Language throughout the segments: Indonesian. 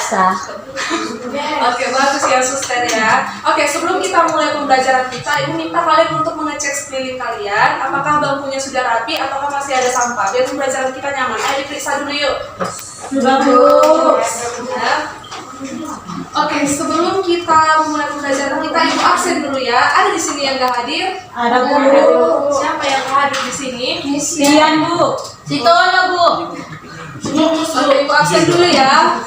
biasa. Oke, bagus ya suster ya. Oke, sebelum kita mulai pembelajaran kita, ibu minta kalian untuk mengecek sekeliling kalian, apakah bangkunya sudah rapi, ataukah masih ada sampah, biar pembelajaran kita nyaman. Ayo diperiksa dulu yuk. Bagus. Ya. Oke, sebelum kita mulai pembelajaran kita, ibu absen dulu ya. Ada di sini yang nggak hadir? Ada, Bu. Siapa yang nggak hadir di sini? Dian, Bu. Sitono, Bu. Oke, ibu absen dulu ya.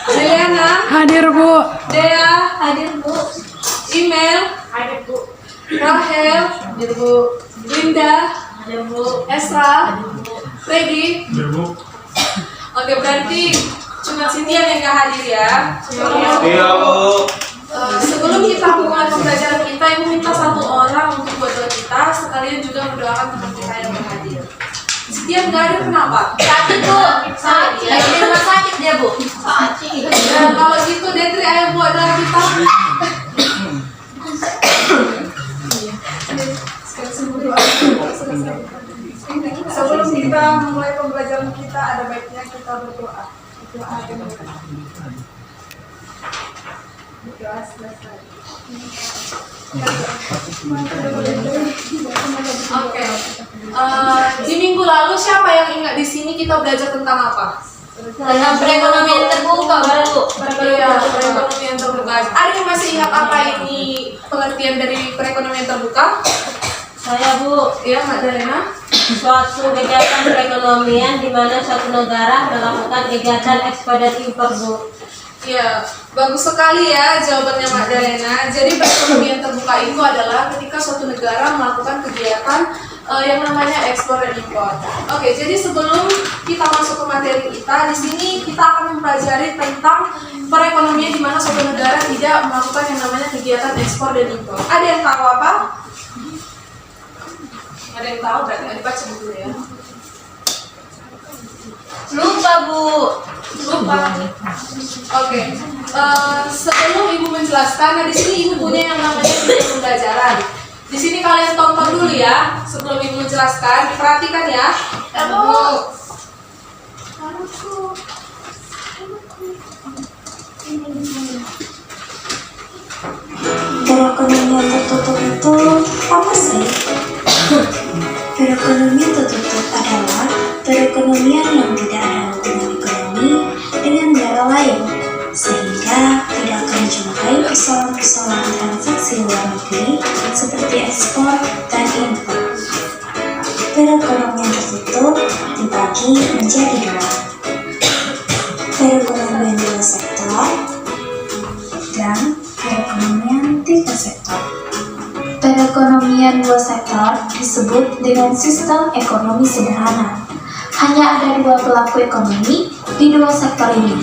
Juliana Hadir, Bu. Dea Hadir, Bu. Email Hadir, Bu. Rahel Hadir, Bu. Linda Hadir, Bu. Esra Freddy. Oke, berarti cuma Cynthia yang nggak hadir ya. Iya, Bu. Sebelum kita mulai pembelajaran kita, ibu minta satu orang untuk berdoa kita, sekalian juga mendoakan teman kita yang berhadir. Cynthia nggak hadir kenapa? Sakit, Bu. Sakit. Lagi di rumah sakit dia, Bu. Sakit. Dan kalau gitu Detri, ayo buat doa kita. Sebelum kita mulai pembelajaran kita, ada baiknya kita berdoa. Doa selesai. Oke. Di minggu lalu siapa yang ingat di sini kita belajar tentang apa? Tentang perekonomian terbuka, Bu. Perekonomian terbuka. Ada yang masih ingat apa ini pengertian dari perekonomian terbuka? Saya, Bu. Ya, Mbak Dalena. Suatu kegiatan perekonomian di mana suatu negara melakukan kegiatan ekspor dan impor, Bu. Ya, bagus sekali ya jawabannya Mbak Dalena. Jadi perekonomian terbuka itu adalah ketika suatu negara melakukan kegiatan yang namanya ekspor dan impor. Oke, jadi sebelum kita masuk ke materi kita, di sini kita akan mempelajari tentang perekonomian di mana suatu negara tidak melakukan yang namanya kegiatan ekspor dan impor. Ada yang tahu apa? Ada yang tahu? Berarti nggak dibaca dulu ya. Lupa, Bu. Lupa. Oke. Sebelum ibu menjelaskan, nah di sini ibu punya yang namanya video pembelajaran. Di sini kalian tonton dulu ya. Sebelum ibu menjelaskan, diperhatikan ya. Bu. Perekonomian tertutup itu apa sih? Perekonomian tertutup adalah perekonomian yang tidak ada hubungan ekonomi dengan negara lain, sehingga tidak akan menjumpai persoalan-persoalan transaksi luar negeri seperti ekspor dan impor. Perekonomian tertutup dibagi menjadi dua. Perekonomian dua sektor dan perekonomian tiga sektor. Perekonomian dua sektor disebut dengan sistem ekonomi sederhana. Hanya ada dua pelaku ekonomi di dua sektor ini,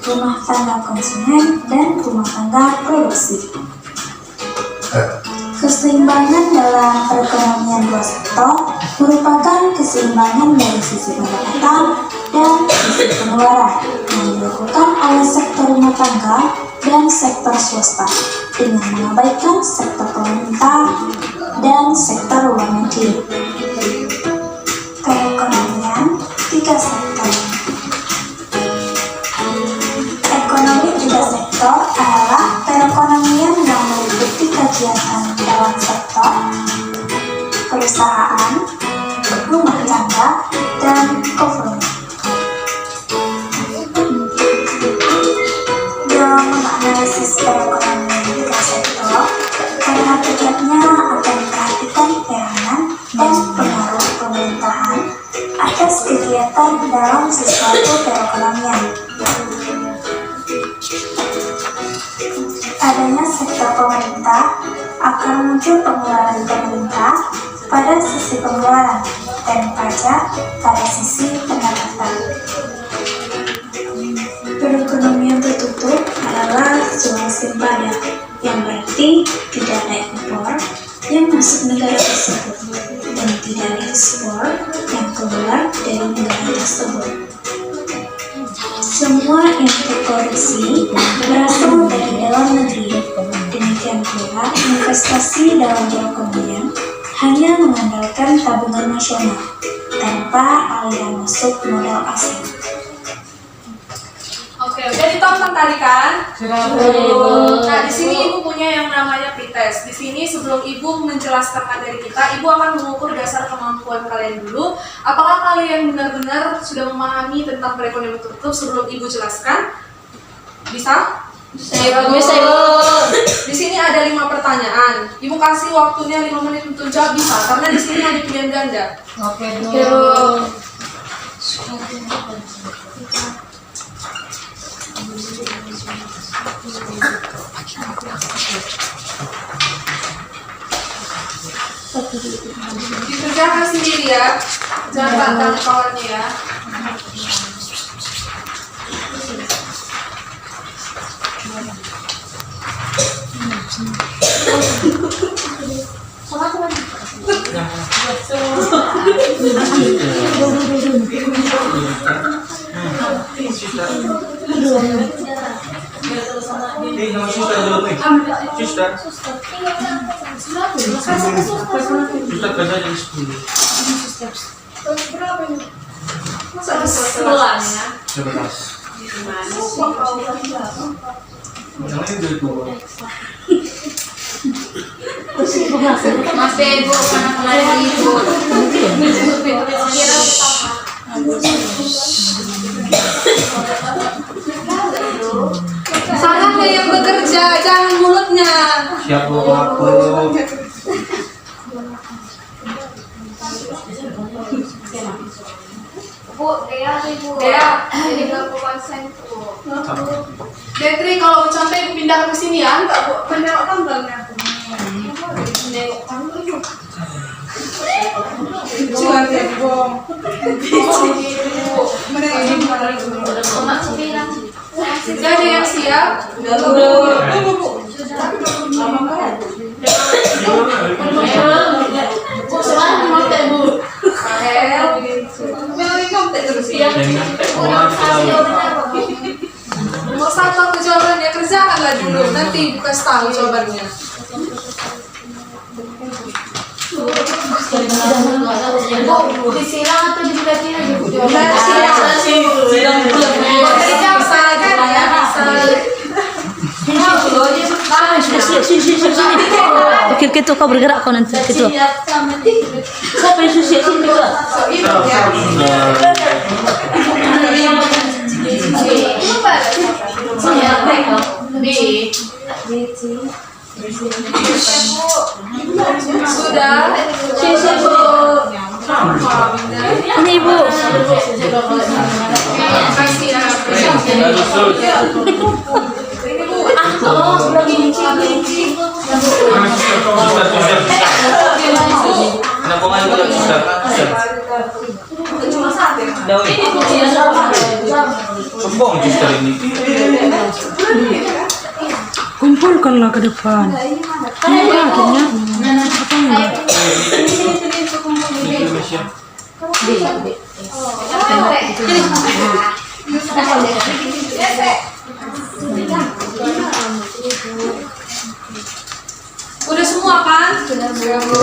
rumah tangga konsumen dan rumah tangga produksi. Keseimbangan dalam perekonomian dua sektor merupakan keseimbangan dari sisi pendapatan dan sisi pengeluaran yang dilakukan oleh sektor rumah tangga dan sektor swasta dengan mengabaikan sektor pemerintah dan sektor luar negeri. Perekonomian tiga sektor. Ekonomi tiga sektor adalah perekonomian yang meliputi kegiatan dalam sektor perusahaan, rumah tangga, dan government. Dalam menganalisis perekonomian tiga sektor, perhatiannya akan memperhatikan peranan dan pengaruh pemerintahan atas kegiatan dalam sesuatu perekonomian. Adanya sektor pemerintah akan muncul pengeluaran pemerintah pada sisi pengeluaran dan pajak pada sisi pendapatan. Perekonomian tertutup adalah suasana padat, yang berarti tidak ada impor yang masuk negara tersebut dan tidak ada ekspor yang keluar dari negara tersebut. Semua yang terproduksi berasal dari dalam negeri. Demikian pula investasi dalam perekonomian hanya mengandalkan tabungan nasional tanpa aliran masuk modal asing. teman-teman tadi kan? Sudah, Ibu. Nah, di sini Ibu punya yang namanya pretest. Di sini sebelum Ibu menjelaskan materi kita, Ibu akan mengukur dasar kemampuan kalian dulu. Apakah kalian benar-benar sudah memahami tentang perekonomian tertutup sebelum Ibu jelaskan? Bisa? Bisa, Ibu. Di sini ada 5 pertanyaan. Ibu kasih waktunya 5 menit untuk jawab bisa, karena di sini ada pilihan ganda. Oke, Bu. Dikerjakan sendiri ya, jangan tantang kawannya ya. Masa ada 11 ya? Mas Ibu, karena kemarin Ibu. Tangannya yang bekerja, jangan mulutnya. Siap Bu, aku. Bu, Dea nih Bu. Dea. Jadi nggak konsen Bu. Detri, kalau contoh Ibu pindahkan ke sini ya, enggak Bu, menengok tanggalnya. Jangan ya, Bu. Sudah ada yang siap? Mau satu apa jawabannya? Kerjakanlah dulu, nanti buka tahu jawabannya. Disiram atau dibacain aja Bu? Oke, itu kau bergerak kau nanti itu. Siapa yang susi itu juga? Sudah. Ini Ibu. Kasih ya. Ini Bu. Kenapa nggak juga susah? Cuma satu. Sombong justru ini. Kumpulkanlah ke depan. Akhirnya. Udah semua kan? Sudah Bu.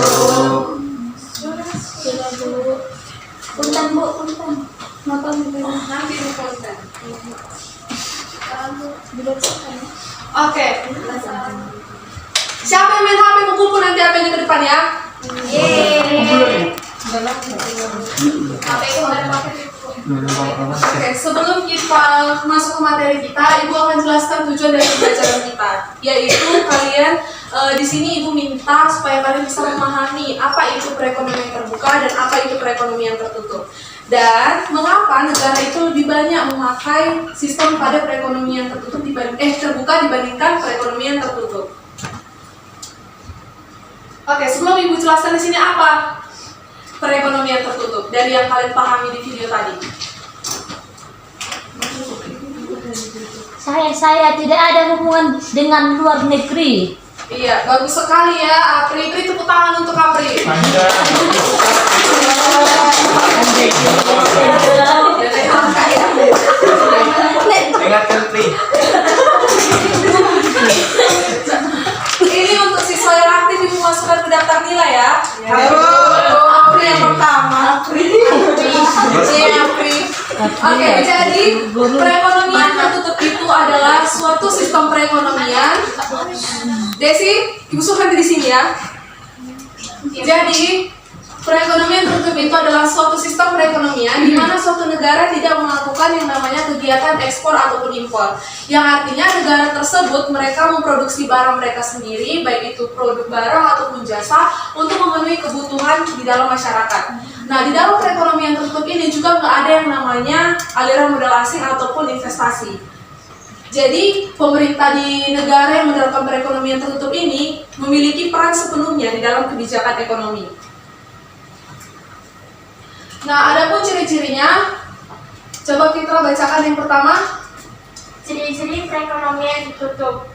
Punten Bu, punten. Nonton dulu. Nanti di konten. Oke. Siapa yang main HP kumpul nanti HP-nya ke depan ya? Yeay. Oke, sebelum kita masuk ke materi kita, Ibu akan jelaskan tujuan dari pembelajaran kita, yaitu kalian di sini Ibu minta supaya kalian bisa memahami apa itu perekonomian terbuka dan apa itu perekonomian tertutup. Dan mengapa negara itu lebih banyak memakai sistem pada perekonomian tertutup terbuka dibandingkan perekonomian tertutup. Oke, sebelum Ibu jelaskan di sini apa perekonomian tertutup dari yang kalian pahami di video tadi. Saya tidak ada hubungan dengan luar negeri. Iya, bagus sekali ya, Apri. Beri tepuk tangan untuk Apri. Ingatkan Pri. Ini untuk siswa yang aktif Ibu masukkan ke daftar nilai ya. Apri yang pertama. Apri. Oke, jadi perekonomian tertutup itu adalah suatu sistem perekonomian. Desi, Ibu Suhan di sini ya. Jadi, perekonomian tertutup itu adalah suatu sistem perekonomian di mana suatu negara tidak melakukan yang namanya kegiatan ekspor ataupun impor. Yang artinya negara tersebut mereka memproduksi barang mereka sendiri, baik itu produk barang ataupun jasa untuk memenuhi kebutuhan di dalam masyarakat. Nah, di dalam perekonomian tertutup ini juga nggak ada yang namanya aliran modal asing ataupun investasi. Jadi, pemerintah di negara yang menerapkan perekonomian tertutup ini memiliki peran sepenuhnya di dalam kebijakan ekonomi. Nah, adapun ciri-cirinya, coba kita bacakan yang pertama. Ciri-ciri perekonomian ditutup.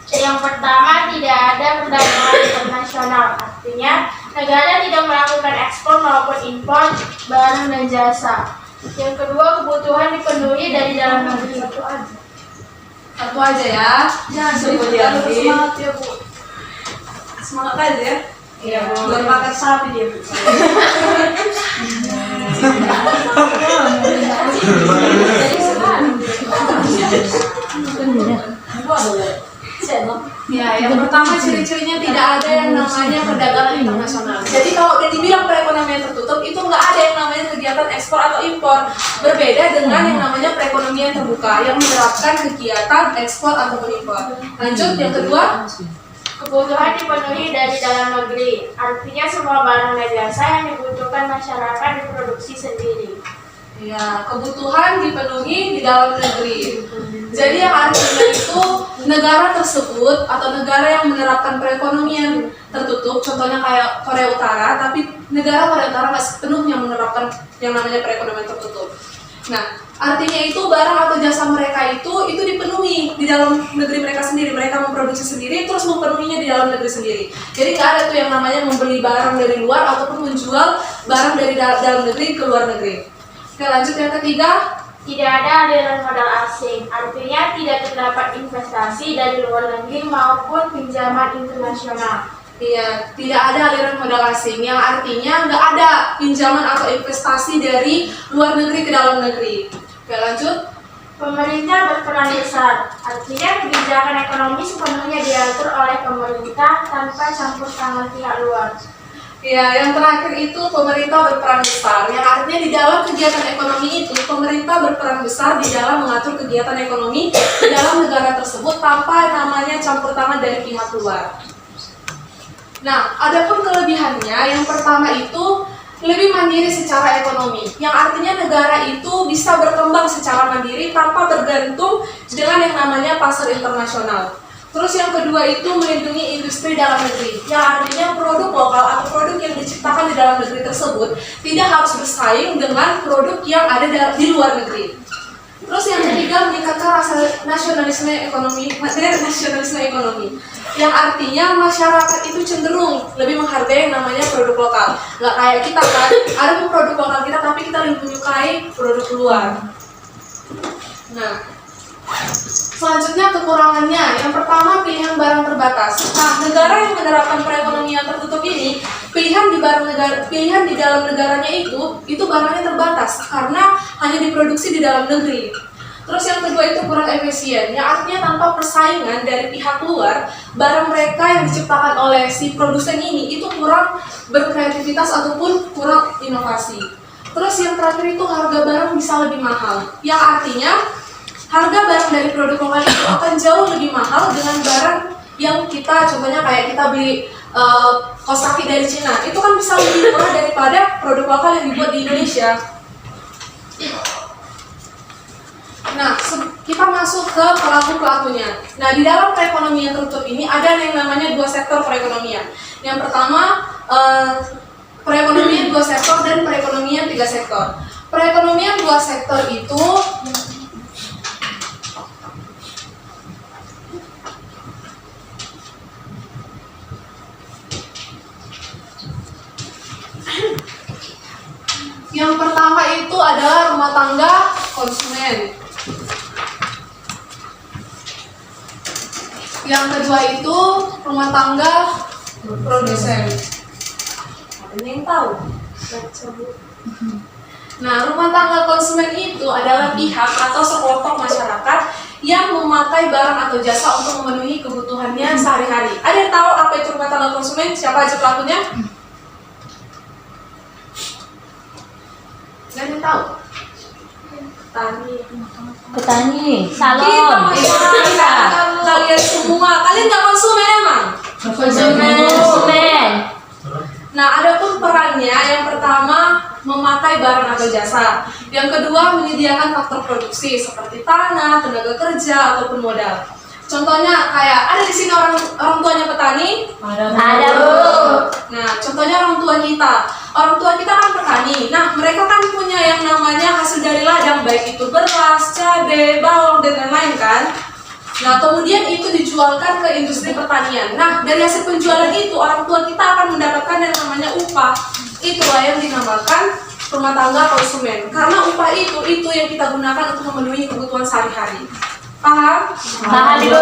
Yang pertama, tidak ada perdagangan internasional. Artinya, negara tidak melakukan ekspor maupun impor barang dan jasa. Yang kedua, kebutuhan dipenuhi dari dalam negeri. Satu aja ya. Jangan semangat ya, Bu. Semangat aja ya. Iya, Bu. Buat makan sapi dia, Bu. Ya, yang pertama ciri-cirinya tidak ada yang namanya perdagangan internasional. Jadi kalau udah dibilang perekonomian tertutup, itu nggak ada yang namanya kegiatan ekspor atau impor. Berbeda dengan yang namanya perekonomian terbuka yang menerapkan kegiatan ekspor ataupun impor. Lanjut, yang kedua. Kebutuhan dipenuhi dari dalam negeri. Artinya semua barang dan jasa yang dibutuhkan masyarakat diproduksi sendiri. Ya, kebutuhan dipenuhi di dalam negeri. Jadi yang artinya itu negara tersebut atau negara yang menerapkan perekonomian tertutup, contohnya kayak Korea Utara, tapi negara Korea Utara nggak sepenuhnya menerapkan yang namanya perekonomian tertutup. Nah, artinya itu barang atau jasa mereka itu dipenuhi di dalam negeri mereka sendiri. Mereka memproduksi sendiri, terus memenuhinya di dalam negeri sendiri. Jadi nggak ada tuh yang namanya membeli barang dari luar ataupun menjual barang dari dalam negeri ke luar negeri. Oke, lanjut yang ketiga. Tidak ada aliran modal asing, artinya tidak terdapat investasi dari luar negeri maupun pinjaman internasional. Iya, tidak ada aliran modal asing, yang artinya nggak ada pinjaman atau investasi dari luar negeri ke dalam negeri. Oke, lanjut. Pemerintah berperan besar, artinya kebijakan ekonomi sepenuhnya diatur oleh pemerintah tanpa campur tangan pihak luar. Ya, yang terakhir itu pemerintah berperan besar. Yang artinya di dalam kegiatan ekonomi itu pemerintah berperan besar di dalam mengatur kegiatan ekonomi di dalam negara tersebut tanpa namanya campur tangan dari pihak luar. Nah, adapun kelebihannya, yang pertama itu lebih mandiri secara ekonomi. Yang artinya negara itu bisa berkembang secara mandiri tanpa bergantung dengan yang namanya pasar internasional. Terus yang kedua itu melindungi industri dalam negeri, yang artinya produk lokal atau produk yang diciptakan di dalam negeri tersebut tidak harus bersaing dengan produk yang ada di luar negeri. Terus yang ketiga meningkatkan rasa nasionalisme ekonomi, yang artinya masyarakat itu cenderung lebih menghargai yang namanya produk lokal. Nggak kayak kita kan, ada produk lokal kita tapi kita lebih menyukai produk luar. Nah, selanjutnya kekurangannya, yang pertama pilihan barang terbatas. Nah, negara yang menerapkan perekonomian tertutup ini, pilihan di dalam negaranya itu barangnya terbatas karena hanya diproduksi di dalam negeri. Terus yang kedua itu kurang efisien, yang artinya tanpa persaingan dari pihak luar, barang mereka yang diciptakan oleh si produsen ini itu kurang berkreativitas ataupun kurang inovasi. Terus yang terakhir itu harga barang bisa lebih mahal, yang artinya harga barang dari produk lokal itu akan jauh lebih mahal dengan barang yang kita, contohnya kayak kita beli kaos kaki dari Cina, itu kan bisa lebih murah daripada produk lokal yang dibuat di Indonesia. Nah, kita masuk ke pelaku-pelakunya. Nah, di dalam perekonomian tertutup ini ada yang namanya dua sektor perekonomian. Yang pertama, perekonomian dua sektor dan perekonomian tiga sektor. Perekonomian dua sektor itu yang pertama itu adalah rumah tangga konsumen. Yang kedua itu rumah tangga produsen. Ada yang tahu? Nah, rumah tangga konsumen itu adalah pihak atau sekelompok masyarakat yang memakai barang atau jasa untuk memenuhi kebutuhannya sehari-hari. Ada yang tahu apa itu rumah tangga konsumen? Siapa aja pelakunya? Nggak ada yang tahu? Petani, Kita salon. kalian semua, kalian nggak konsumen emang? Konsumen. Nah, adapun perannya yang pertama memakai barang atau jasa, yang kedua menyediakan faktor produksi seperti tanah, tenaga kerja ataupun modal. Contohnya kayak ada di sini orang tuanya petani. Ada, Bu. Nah, contohnya orang tua kita. Orang tua kita kan petani. Nah, mereka kan punya yang namanya hasil dari ladang, baik itu beras, cabai, bawang dan lain-lain kan. Nah, kemudian itu dijualkan ke industri pertanian. Nah, dari hasil penjualan itu orang tua kita akan mendapatkan yang namanya upah. Itulah yang dinamakan rumah tangga konsumen. Karena upah itu yang kita gunakan untuk memenuhi kebutuhan sehari-hari. Paham? Paham, Bu.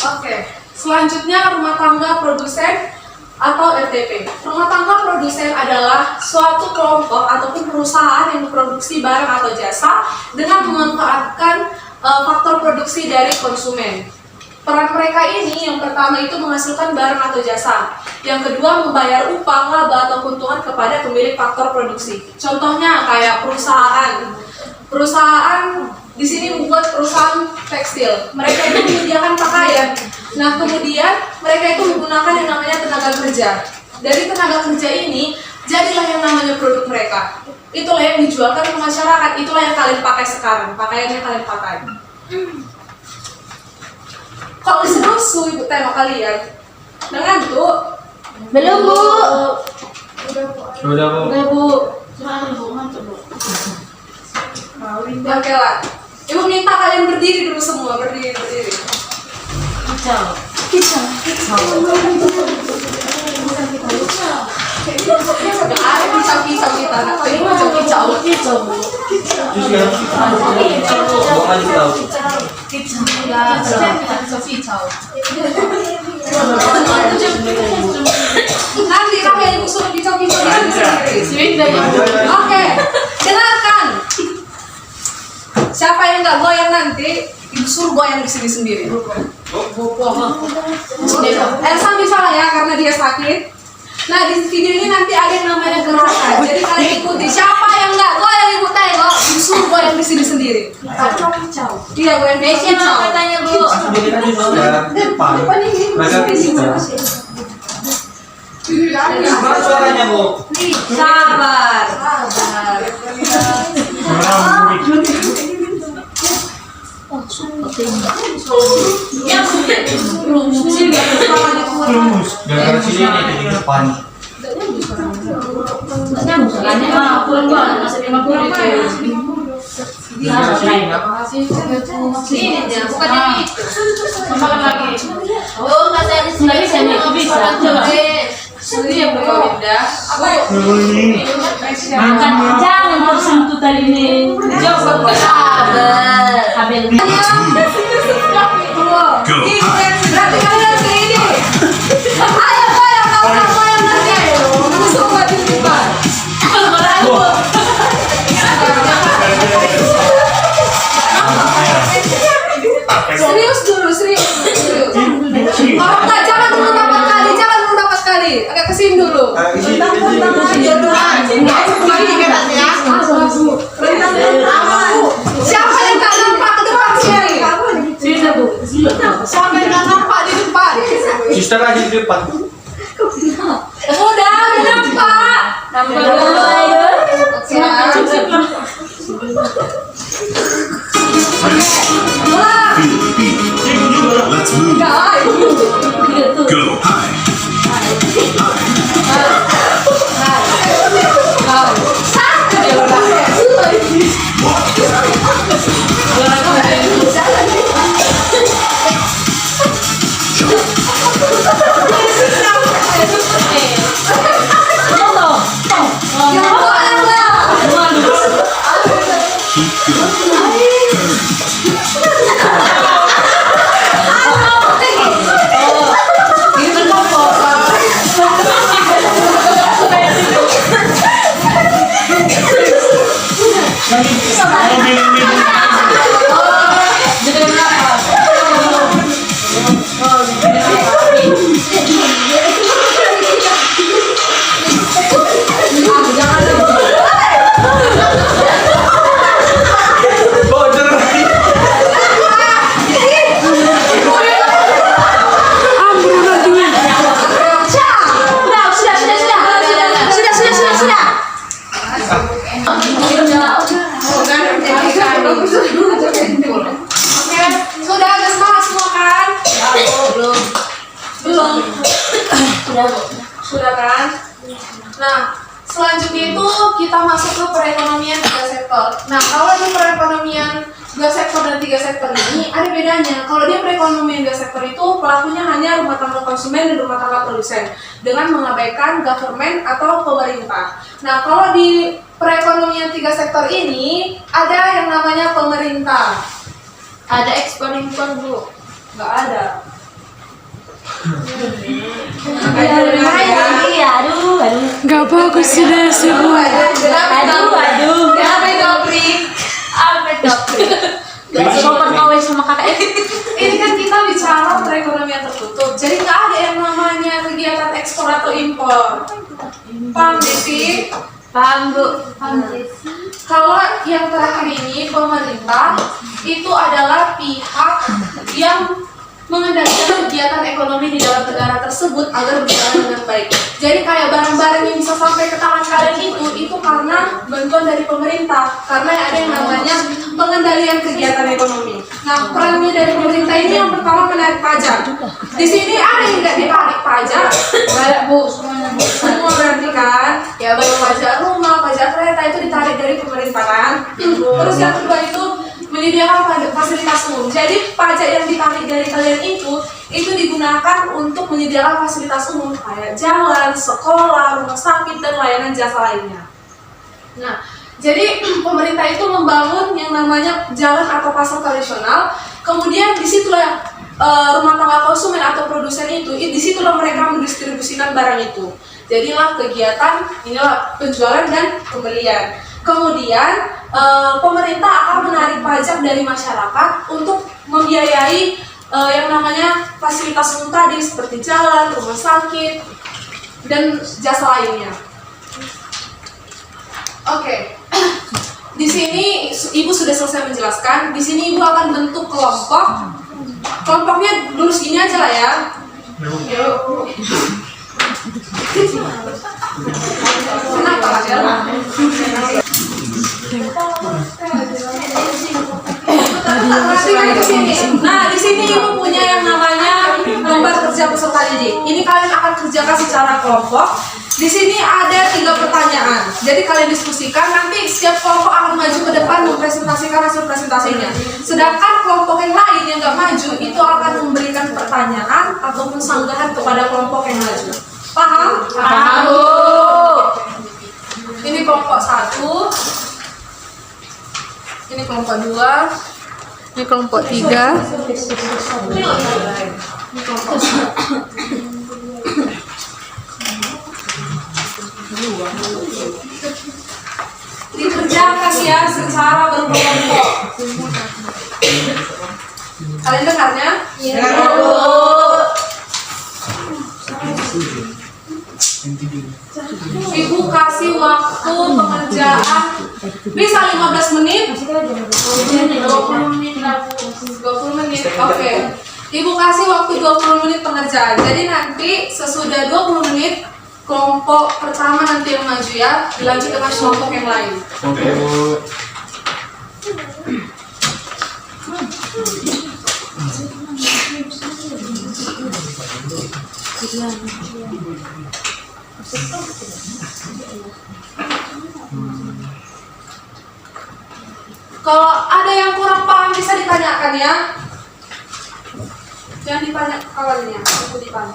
Oke, selanjutnya rumah tangga produsen atau RTP. Rumah tangga produsen adalah suatu kelompok ataupun perusahaan yang memproduksi barang atau jasa dengan memanfaatkan faktor produksi dari konsumen. Peran mereka ini yang pertama itu menghasilkan barang atau jasa. Yang kedua membayar upah, laba atau keuntungan kepada pemilik faktor produksi. Contohnya kayak perusahaan di sini membuat perusahaan tekstil. Mereka itu menyediakan pakaian. Nah, kemudian mereka itu menggunakan yang namanya tenaga kerja. Dari tenaga kerja ini jadilah yang namanya produk mereka. Itulah yang dijualkan ke masyarakat. Itulah yang kalian pakai sekarang. Pakaian yang kalian pakai. Kalau serusu ibu tengok kalian, dengan tuh Belum, Bu. Udah, Bu. Oke lah. Ibu minta kalian berdiri dulu semua, berdiri. Ada kicau kita, kicau. Terus ya, buang aja tahu. Nanti kalian ibu suruh kicau sendiri. Oke, dengarkan. Siapa yang nggak goyang nanti, ibu suruh goyang di sini sendiri. Elsa bisa lah ya, karena dia sakit. Nah, di video ini nanti ada yang namanya gerakan. Jadi kalian ikuti. Siapa yang nggak goyang ibu tengok, ibu suruh goyang di sini sendiri. Iya, goyang di sini. Katanya, Bu. Sendiri aja dong. Depan. Mereka bisa. Gimana suaranya, Bu? Sabar. Gara-gara sini nih di depan. Gara-gara sini nggak? Jangan tersentuh tadi ini. Coba sabar. Habis. Berarti kalian sini. Ayo goyang, goyang nanti. Kamu semua di depan. Serius dulu, serius. Kalau enggak, jangan dulu dapat kali. Agak kesini dulu. Siapa yang nggak nampak ke depan sini? Siapa yang nggak nampak di depan? Sister aja di depan. Udah nampak. Nampak dulu, ayo. Ulang. Let's move. Go high. Ini Oke, sudah ada semangat semua kan? Belum. Sudah kan? Nah, selanjutnya itu kita masuk ke perekonomian 3 sektor. Nah, kalau di perekonomian 2 sektor dan 3 sektor ini ada bedanya. Kalau di perekonomian 2 sektor itu pelakunya hanya rumah tangga konsumen dan rumah tangga produsen dengan mengabaikan government atau pemerintah. Nah, kalau di perekonomian 3 sektor ini ada yang namanya pemerintah. Ada ekspor impor Bu. Nggak ada. Aduh. Gak bagus sudah semua. Aduh. Sopan kawin sama kakak. Ini kan kita bicara perekonomian tertutup, jadi nggak ada yang namanya kegiatan ekspor atau impor. Paham Desi? Paham Bu. Kalau yang terakhir ini pemerintah itu adalah pihak yang mengendalikan kegiatan ekonomi di dalam negara tersebut agar berjalan dengan baik. Jadi kayak barang-barang yang bisa sampai ke tangan kalian itu karena bantuan dari pemerintah, karena ada yang namanya pengendalian kegiatan ekonomi. Nah, perannya dari pemerintah ini yang pertama menarik pajak. Di sini ada yang nggak ditarik pajak? Nggak ada Bu, semua berarti kan? Ya baik pajak rumah, pajak kereta itu ditarik dari pemerintah kan? Terus yang kedua itu menyediakan fasilitas umum. Jadi pajak yang ditarik dari kalian itu digunakan untuk menyediakan fasilitas umum kayak jalan, sekolah, rumah sakit dan layanan jasa lainnya. Nah, jadi pemerintah itu membangun yang namanya jalan atau pasar tradisional. Kemudian disitulah rumah tangga konsumen atau produsen itu disitulah mereka mendistribusikan barang itu. Jadilah kegiatan inilah penjualan dan pembelian. Kemudian pemerintah akan menarik pajak dari masyarakat untuk membiayai yang namanya fasilitas umum tadi seperti jalan, rumah sakit, dan jasa lainnya. Oke, di sini Ibu sudah selesai menjelaskan. Di sini Ibu akan bentuk kelompok. Kelompoknya lurus gini aja lah ya. Kenapa Rachel? Nah, di sini Ibu punya yang namanya lembar kerja peserta didik. Ini kalian akan kerjakan secara kelompok. Di sini ada 3 pertanyaan. Jadi kalian diskusikan, nanti setiap kelompok akan maju ke depan mempresentasikan hasil presentasinya. Sedangkan kelompok yang lain yang nggak maju itu akan memberikan pertanyaan ataupun sanggahan kepada kelompok yang maju. Paham? Paham. Ini kelompok 1. Ini kelompok 2. Ini kelompok 3. Ini kelompok 4. Dikerjakan ya secara berkelompok. Kalian dengarnya? Iya. Ibu kasih waktu pengerjaan bisa 15 menit? 20 menit. Oke. Ibu kasih waktu 20 menit pengerjaan. Jadi nanti sesudah 20 menit kelompok pertama nanti yang maju ya, dilanjut dengan kelompok yang lain. Oke Bu. Kalau ada yang kurang paham bisa ditanyakan ya. Jangan ditanya kawannya, aku ditanya.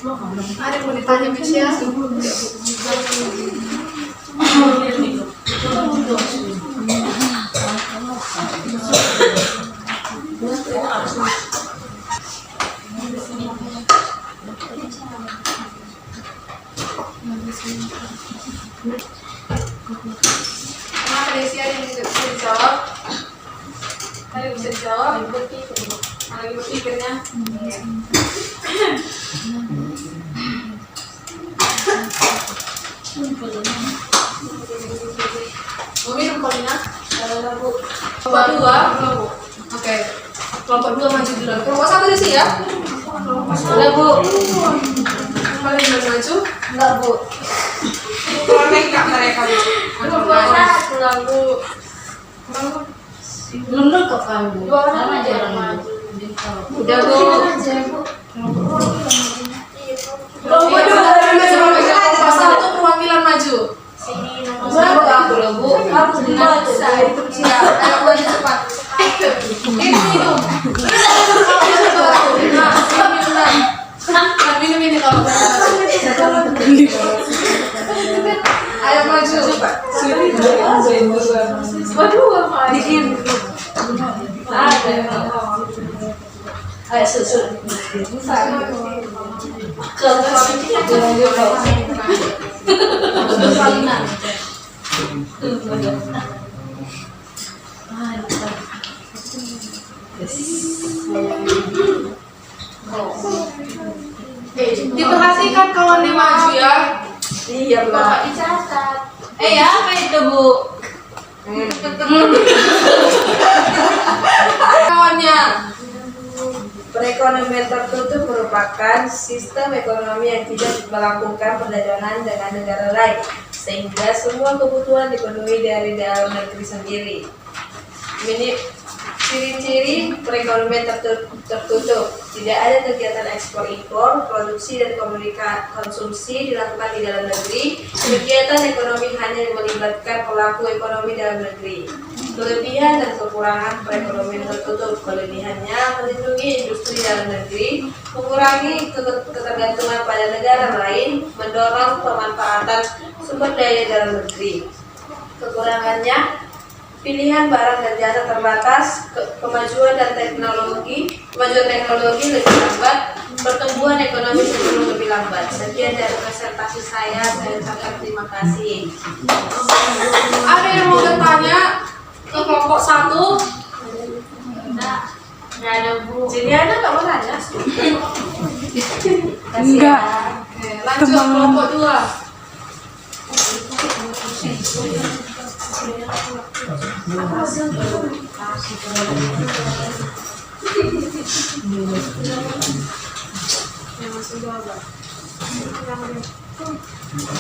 Ada yang mau ditanya Michelle? Ada yang bisa dijawab? Ada yang bisa dijawab? Lagi berpikirnya. Mau minum Polina? Kelompok 2. Oke. Kelompok 2 maju dulu. Kelompok 1 di sini ya? Enggak, Bu. Kalian mau maju? Enggak, Bu. Connect nggak mereka? Kelompok 1 lah, Bu. Belum kok kan, Bu. Dua orang Sama aja aja yang orang. maju. Udah, Bu. Kelompok 2 kelompok 1 perwakilan maju. Sini Berapa aku loh, Bu? Aku Siap, ayo maju cepat. Minum. Minum ini kalau ayo maju. Waduh, apa Bikin. Ayo susul. Diperhatikan kawan yang maju ya. Iya, Bu. Bapak dicatat. Ya apa itu, Bu? Kawannya. Perekonomian tertutup merupakan sistem ekonomi yang tidak melakukan perdagangan dengan negara lain, sehingga semua kebutuhan dipenuhi dari dalam negeri sendiri. Ciri-ciri perekonomian tertutup: tidak ada kegiatan ekspor impor, produksi dan konsumsi dilakukan di dalam negeri. Kegiatan ekonomi hanya melibatkan pelaku ekonomi dalam negeri. Kelebihan dan kekurangan perekonomian tertutup: kelebihannya melindungi industri dalam negeri, mengurangi ketergantungan pada negara lain, mendorong pemanfaatan sumber daya dalam negeri. Kekurangannya, pilihan barang dan jasa terbatas, kemajuan teknologi lebih lambat, pertumbuhan ekonomi cenderung lebih lambat. Sekian dari presentasi saya ucapkan terima kasih. Ada yang mau bertanya ke kelompok 1? Nggak ada, Bu. Jadi ada nggak mau nanya? Enggak. Oke, lanjut kelompok 2.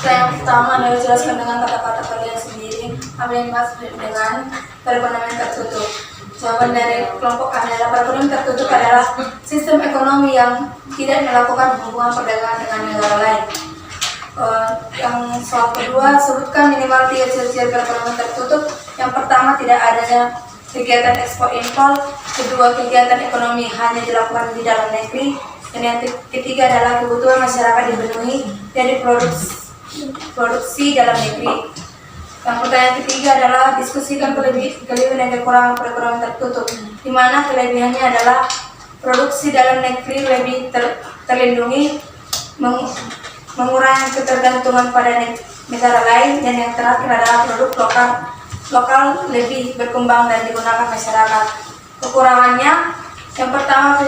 Yang pertama adalah jelaskan dengan kata-kata kalian sendiri apa yang dimaksud dengan perekonomian tertutup. Jawaban dari kelompok kami adalah perekonomian tertutup adalah sistem ekonomi yang tidak melakukan hubungan perdagangan dengan negara lain. Yang soal kedua, sebutkan minimal 3 ciri-ciri perekonomian tertutup. Yang pertama, tidak adanya kegiatan ekspor impor. Kedua, kegiatan ekonomi hanya dilakukan di dalam negeri. Dan yang ketiga adalah kebutuhan masyarakat dipenuhi dari produksi dalam negeri. Yang pertanyaan ketiga adalah diskusikan kelebihan dan kekurangan perekonomian tertutup, di mana kelebihannya adalah produksi dalam negeri lebih terlindungi, mengurangi ketergantungan pada negara lain, dan yang terakhir adalah produk lokal lebih berkembang dan digunakan masyarakat. Kekurangannya, yang pertama,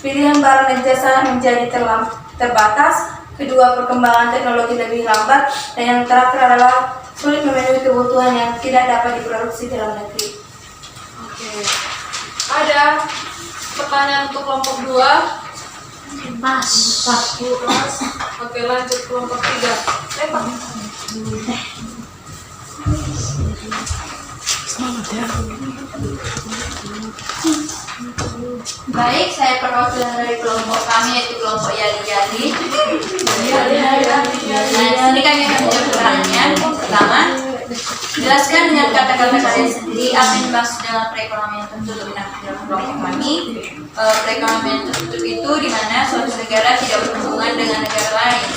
pilihan barang dan jasa menjadi terbatas. Kedua, perkembangan teknologi lebih lambat. Dan yang terakhir adalah sulit memenuhi kebutuhan yang tidak dapat diproduksi dalam negeri. Oke. Ada pertanyaan untuk kelompok 2? Pas. Oke, lanjut kelompok 3. Pak. Baik, saya perwakilan dari kelompok kami yaitu kelompok Yali-Yali. Nah, ini kami akan menjawab pertanyaan. Pertama, jelaskan dengan kata-kata kalian sendiri apa yang dimaksud dengan perekonomian tertutup dalam kelompok kami. perekonomian tertutup itu di mana suatu negara tidak berhubungan dengan negara lain.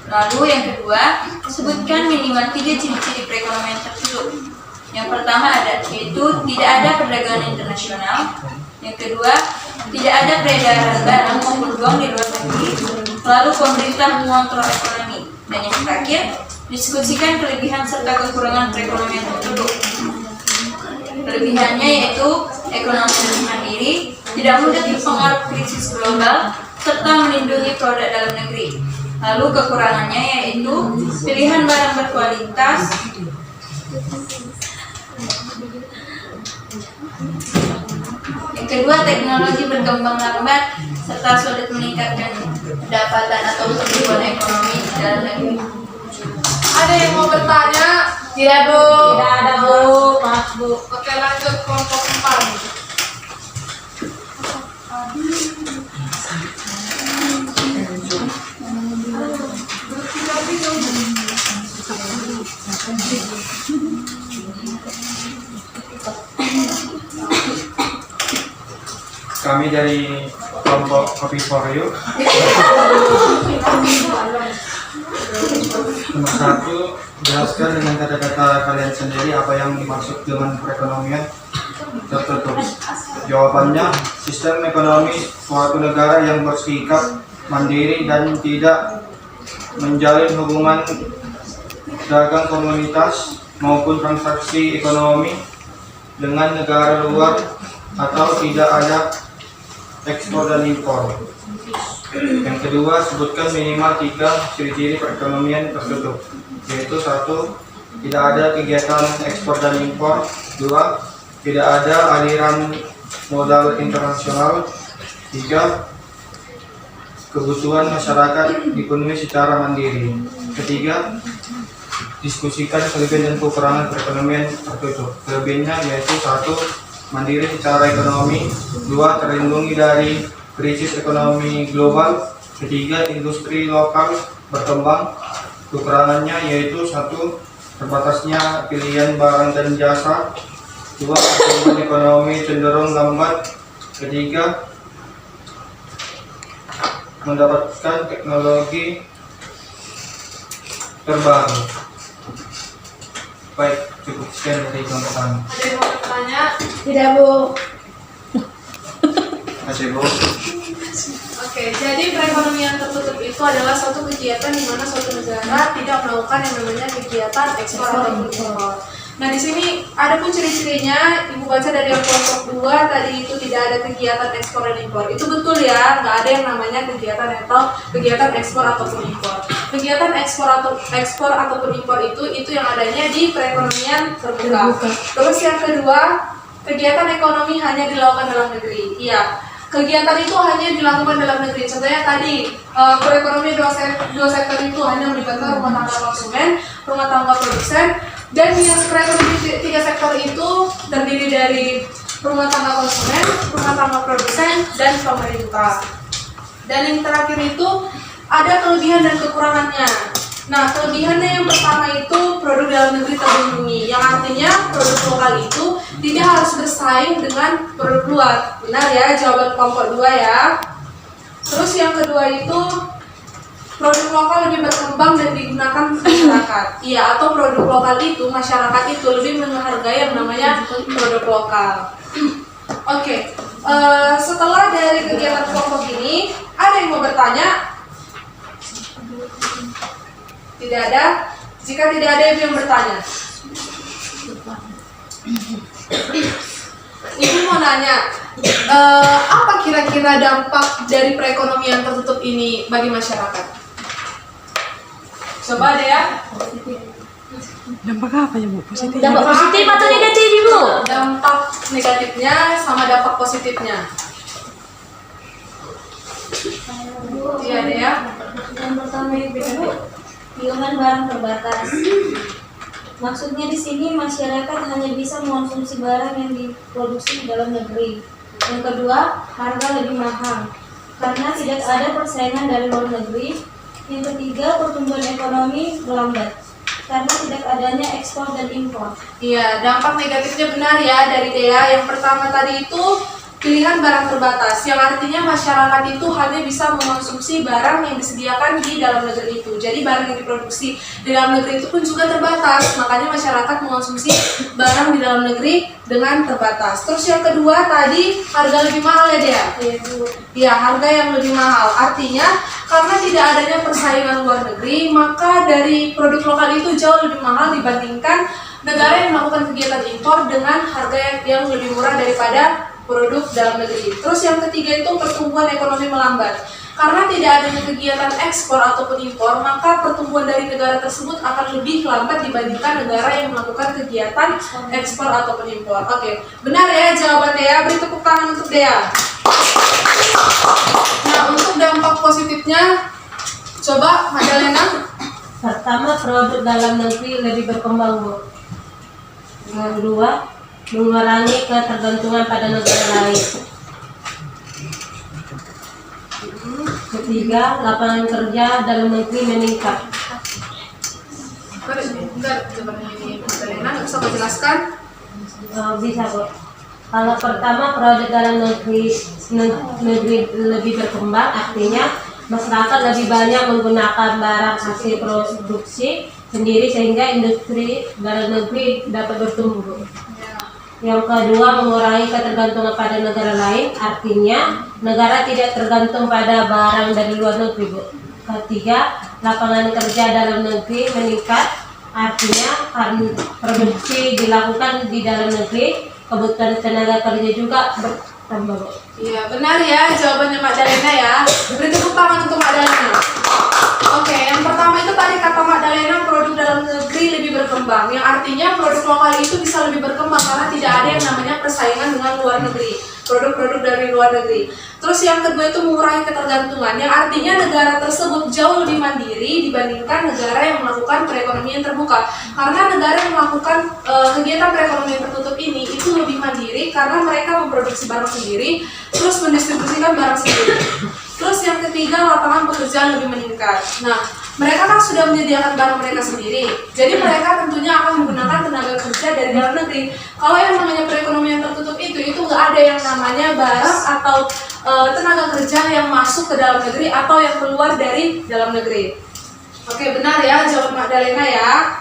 Lalu yang kedua, sebutkan minimal 3 ciri-ciri perekonomian tertutup. Yang pertama yaitu tidak ada perdagangan internasional. Yang kedua, tidak ada peredaran barang maupun uang di luar negeri. Lalu pemerintah mengontrol ekonomi. Dan yang terakhir, diskusikan kelebihan serta kekurangan perekonomian tertutup. Kelebihannya yaitu ekonomi lebih mandiri, tidak mudah terpengaruh krisis global, serta melindungi produk dalam negeri. Lalu kekurangannya yaitu pilihan barang berkualitas, yang kedua teknologi berkembang lambat, serta sulit meningkatkan pendapatan atau pertumbuhan ekonomi di dalam negeri. Ada yang mau bertanya? Tidak Bu. Tidak ada Bu. Maaf Bu. Oke, lanjut kelompok 4. Kami dari kelompok Kopi for You. Nomor 1, jelaskan dengan kata-kata kalian sendiri apa yang dimaksud dengan perekonomian tertutup. Jawabannya, sistem ekonomi suatu negara yang bersikap mandiri dan tidak menjalin hubungan dagang komunitas maupun transaksi ekonomi dengan negara luar atau tidak ada ekspor dan impor. Yang kedua, sebutkan minimal 3 ciri-ciri perekonomian tertutup, yaitu 1, tidak ada kegiatan ekspor dan impor. 2, tidak ada aliran modal internasional. 3, kebutuhan masyarakat dipenuhi secara mandiri. Ketiga, diskusikan kelebihan dan kekurangan perekonomian tertutup. Kelebihannya yaitu 1, mandiri secara ekonomi. 2, terlindungi dari krisis ekonomi global. 3, industri lokal berkembang. Kekurangannya yaitu 1, terbatasnya pilihan barang dan jasa. 2, pertumbuhan ekonomi cenderung lambat. 3, mendapatkan teknologi terbaru. Baik, cukup sekian dari kelompok kami. Ada yang mau bertanya? Tidak Bu. Masih Bu. Oke, jadi perekonomian tertutup itu adalah suatu kegiatan di mana suatu negara tidak melakukan yang namanya kegiatan ekspor ataupun impor. Nah, di sini ada pun ciri-cirinya. Ibu baca dari yang kelompok 2 tadi itu tidak ada kegiatan ekspor dan impor. Itu betul ya, nggak ada yang namanya kegiatan ekspor ataupun impor. Kegiatan ekspor ataupun impor itu yang adanya di perekonomian terbuka. Terus yang kedua, kegiatan ekonomi hanya dilakukan dalam negeri. Iya. Kegiatan itu hanya dilakukan dalam negeri. Contohnya tadi, perekonomian dua sektor itu hanya melibatkan rumah tangga konsumen, rumah tangga produsen, dan yang perekonomian 3 sektor itu terdiri dari rumah tangga konsumen, rumah tangga produsen, dan pemerintah. Dan yang terakhir itu ada kelebihan dan kekurangannya. Nah, kelebihannya yang pertama itu produk dalam negeri terlindungi, yang artinya produk lokal itu tidak harus bersaing dengan produk luar. Benar ya, jawaban kelompok 2 ya. Terus yang kedua itu produk lokal lebih berkembang dan digunakan masyarakat. Iya, atau produk lokal itu masyarakat itu lebih menghargai yang namanya produk lokal. Oke, setelah dari kegiatan kelompok ini, ada yang mau bertanya? Tidak ada? Jika tidak ada, ibu yang bertanya. Ibu mau nanya, apa kira-kira dampak dari perekonomian tertutup ini bagi masyarakat? Coba deh ya. Dampak apa ya Bu? Positif. Dampak positif atau negatif Bu? Dampak negatifnya sama dampak positifnya. Iya deh ya. Yang pertama itu pilihan barang terbatas. Maksudnya di sini masyarakat hanya bisa mengonsumsi barang yang diproduksi di dalam negeri. Yang kedua, harga lebih mahal karena tidak ada persaingan dari luar negeri. Yang ketiga, pertumbuhan ekonomi melambat karena tidak adanya ekspor dan impor. Iya, dampak negatifnya benar ya dari Dea. Yang pertama tadi itu pilihan barang terbatas, yang artinya masyarakat itu hanya bisa mengonsumsi barang yang disediakan di dalam negeri itu. Jadi barang yang diproduksi di dalam negeri itu pun juga terbatas, makanya masyarakat mengonsumsi barang di dalam negeri dengan terbatas. Terus yang kedua tadi harga lebih mahal ya Dea? Ya, harga yang lebih mahal. Artinya karena tidak adanya persaingan luar negeri, maka dari produk lokal itu jauh lebih mahal dibandingkan negara yang melakukan kegiatan impor dengan harga yang lebih murah daripada produk dalam negeri. Terus yang ketiga itu pertumbuhan ekonomi melambat. Karena tidak adanya kegiatan ekspor ataupun impor, maka pertumbuhan dari negara tersebut akan lebih lambat dibandingkan negara yang melakukan kegiatan ekspor ataupun impor. Oke, benar ya jawaban Dea. Beri tepuk tangan untuk Dea. Nah, untuk dampak positifnya, coba Madalena. Pertama, produk dalam negeri lebih berkembang, Bu. Yang kedua, mengurangi ketergantungan pada negara lain. Ketiga, lapangan kerja dalam negeri meningkat. Bentar, coba ini Madalena bisa menjelaskan? Bisa, Bu. Kalau pertama, produk dalam negeri lebih berkembang, artinya masyarakat lebih banyak menggunakan barang hasil produksi sendiri sehingga industri dalam negeri dapat bertumbuh. Yang kedua, mengurangi ketergantungan pada negara lain, artinya negara tidak tergantung pada barang dari luar negeri, Bu. Ketiga, lapangan kerja dalam negeri meningkat, artinya karena produksi dilakukan di dalam negeri, kebutuhan tenaga kerja juga bertambah, Bu. Iya, benar ya jawabannya Madalena ya. Beri tepuk tangan untuk Madalena. Oke, yang pertama itu tadi kata Madalena produk dalam negeri lebih berkembang, yang artinya produk lokal itu bisa lebih berkembang karena tidak ada yang namanya persaingan dengan luar negeri, produk-produk dari luar negeri. Terus yang kedua itu mengurangi ketergantungan, yang artinya negara tersebut jauh lebih mandiri dibandingkan negara yang melakukan perekonomian terbuka. Karena negara yang melakukan kegiatan perekonomian tertutup ini itu lebih mandiri karena mereka memproduksi barang sendiri, terus mendistribusikan barang sendiri. Terus yang ketiga, lapangan pekerjaan lebih meningkat. Nah, mereka kan sudah menyediakan barang mereka sendiri, jadi mereka tentunya akan menggunakan tenaga kerja dari dalam negeri. Kalau yang namanya perekonomian tertutup itu nggak ada yang namanya barang atau tenaga kerja yang masuk ke dalam negeri atau yang keluar dari dalam negeri. Oke, benar ya jawaban Madalena ya.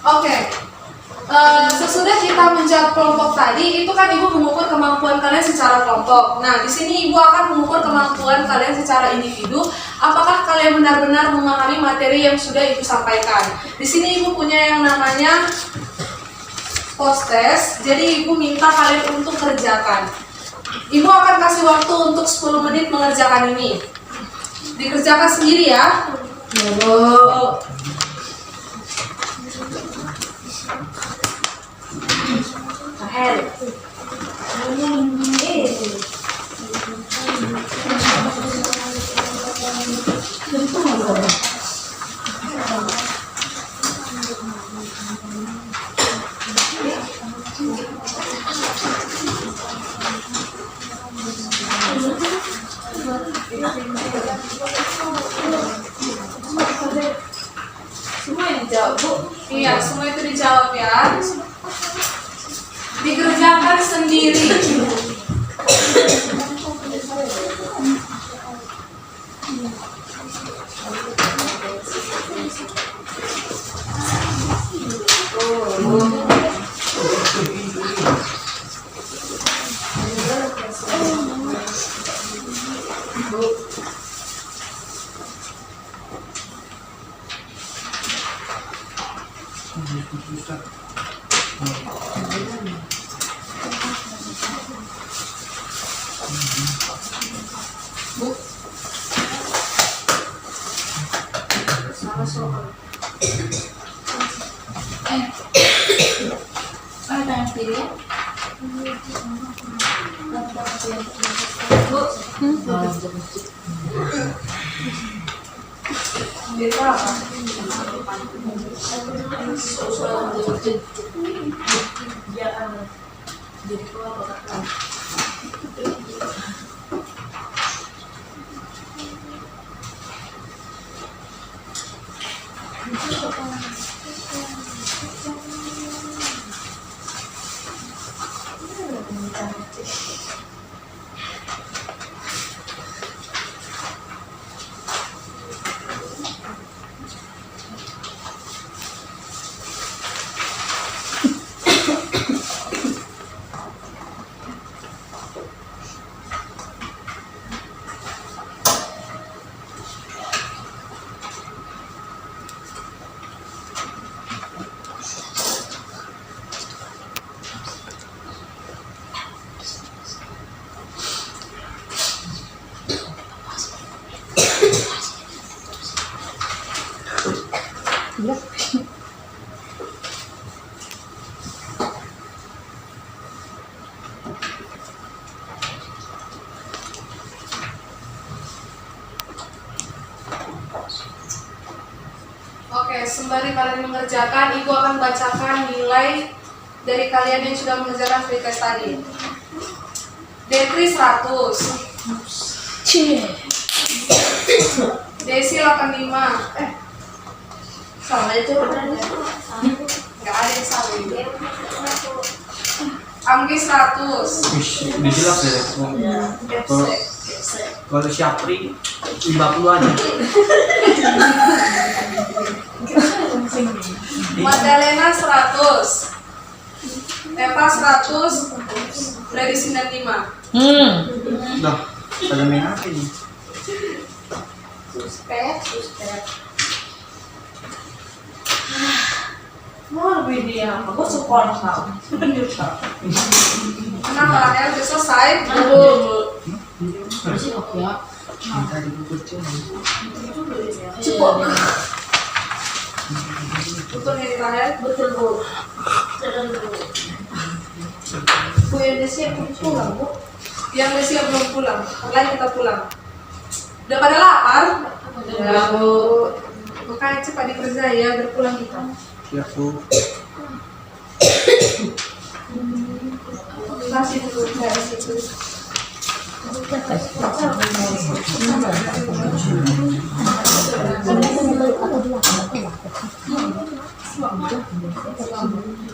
Oke. Sesudah kita menjawab kelompok tadi, itu kan Ibu mengukur kemampuan kalian secara kelompok. Nah, di sini Ibu akan mengukur kemampuan kalian secara individu. Apakah kalian benar-benar memahami materi yang sudah Ibu sampaikan? Di sini Ibu punya yang namanya post test. Jadi Ibu minta kalian untuk kerjakan. Ibu akan kasih waktu untuk 10 menit mengerjakan ini. Dikerjakan sendiri ya. Semua yang dijawab, Bu. Iya, semua itu dijawab ya. Dikerjakan sendiri. Tangan kiri ya. Oke, sembari kalian mengerjakan, Ibu akan bacakan nilai dari kalian yang sudah mengerjakan free test tadi. Detri 100, Desi 85. Sama itu Nggak ada yang salah ini. Anggi 100, Ini jelas ya. Kalau Syapri 50 aja. Madalena 100, Eva 100, Lady 95. Dah, pada main apa ini? suspek. Mau lebih dia, aku sekolah kau. Kenapa ya? Udah selesai? Minta di buku kecil. Betul ini terakhir? Betul Bu. Bu yang Desi pulang Bu. Yang Desi belum pulang, lain kita pulang. Udah pada lapar? Udah Bu. Makanya cepat dikerja ya, berpulang kita. Siap Bu. Kasih dulu dari situ.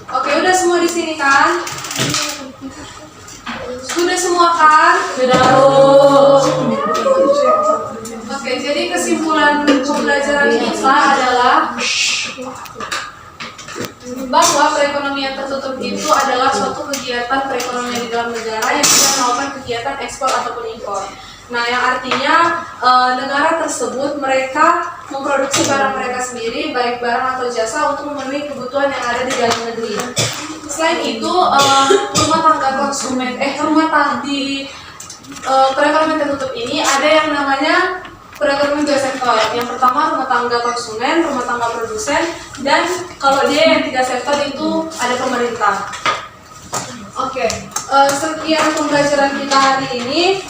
Oke, udah semua di sini kan? Sudah semua kan? Sudah. Oke, jadi kesimpulan pembelajaran kita adalah bahwa perekonomian tertutup itu adalah suatu kegiatan perekonomian di dalam negara yang tidak melakukan kegiatan ekspor ataupun impor. Nah, yang artinya negara tersebut mereka memproduksi barang mereka sendiri, baik barang atau jasa untuk memenuhi kebutuhan yang ada di dalam negeri. Selain itu, rumah tangga konsumen, perekonomian tertutup ini ada yang namanya perekonomian dua sektor. Yang pertama rumah tangga konsumen, rumah tangga produsen, dan kalau dia yang tiga sektor itu ada pemerintah. Oke, sekian pembelajaran kita hari ini.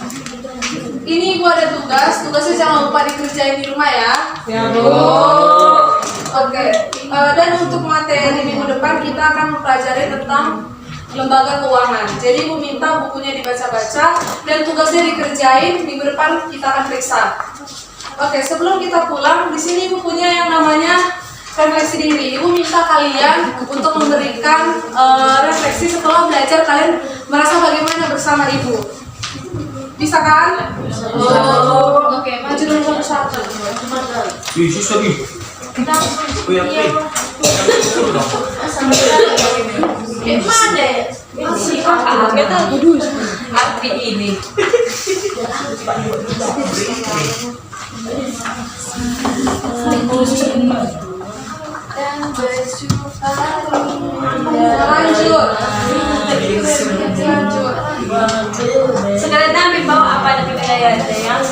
Ini Ibu ada tugasnya jangan lupa dikerjain di rumah ya. Ya Bu. Oke, dan untuk materi minggu depan kita akan mempelajari tentang lembaga keuangan. Jadi Ibu minta bukunya dibaca-baca dan tugasnya dikerjain. Minggu depan kita akan periksa. Oke, sebelum kita pulang, di sini Ibu punya yang namanya refleksi diri. Ibu minta kalian untuk memberikan refleksi setelah belajar, kalian merasa bagaimana bersama Ibu. Bisa kan? Oke, maju dulu satu-satu. Susah lagi. Oh ya, Pri. Mana ya? Masih kita kudus arti ini. Lanjut. Sekalian ambil bawa apa yang kita ya yang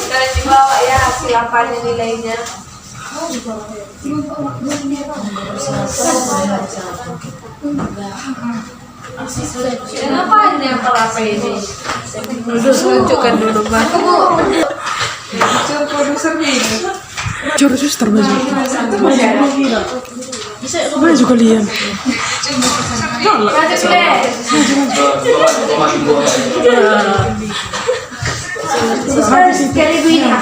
Kalian dibawa ya hasil apanya nilainya. Kenapa ini apa ini? Tunjukkan dulu Bang. Produser nih. Juru suster baju. Baju kalian. Lanjut deh. Sekali Bu ini.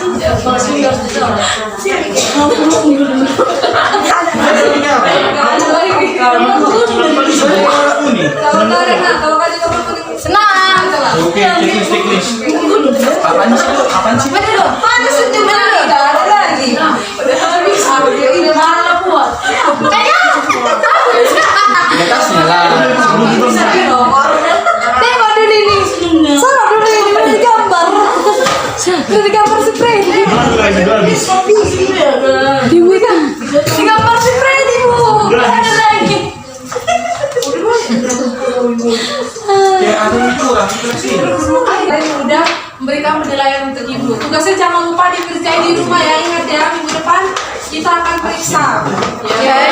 Senang. Oke, checklist. Apaan sih? Mana senyum lagi? Gak ada lagi. Udah habis. Ini mana buat? Di atasnya lah. Tengok dulu ini. Sana dulu ini gambar. Digambar si Freddy, Bu. Ada lagi. Ya ada itu lah, sih. Udah memberikan penilaian untuk ibu. Tugasnya jangan lupa dikerjain di rumah ya. Ingat ya, minggu depan kita akan periksa. Ya.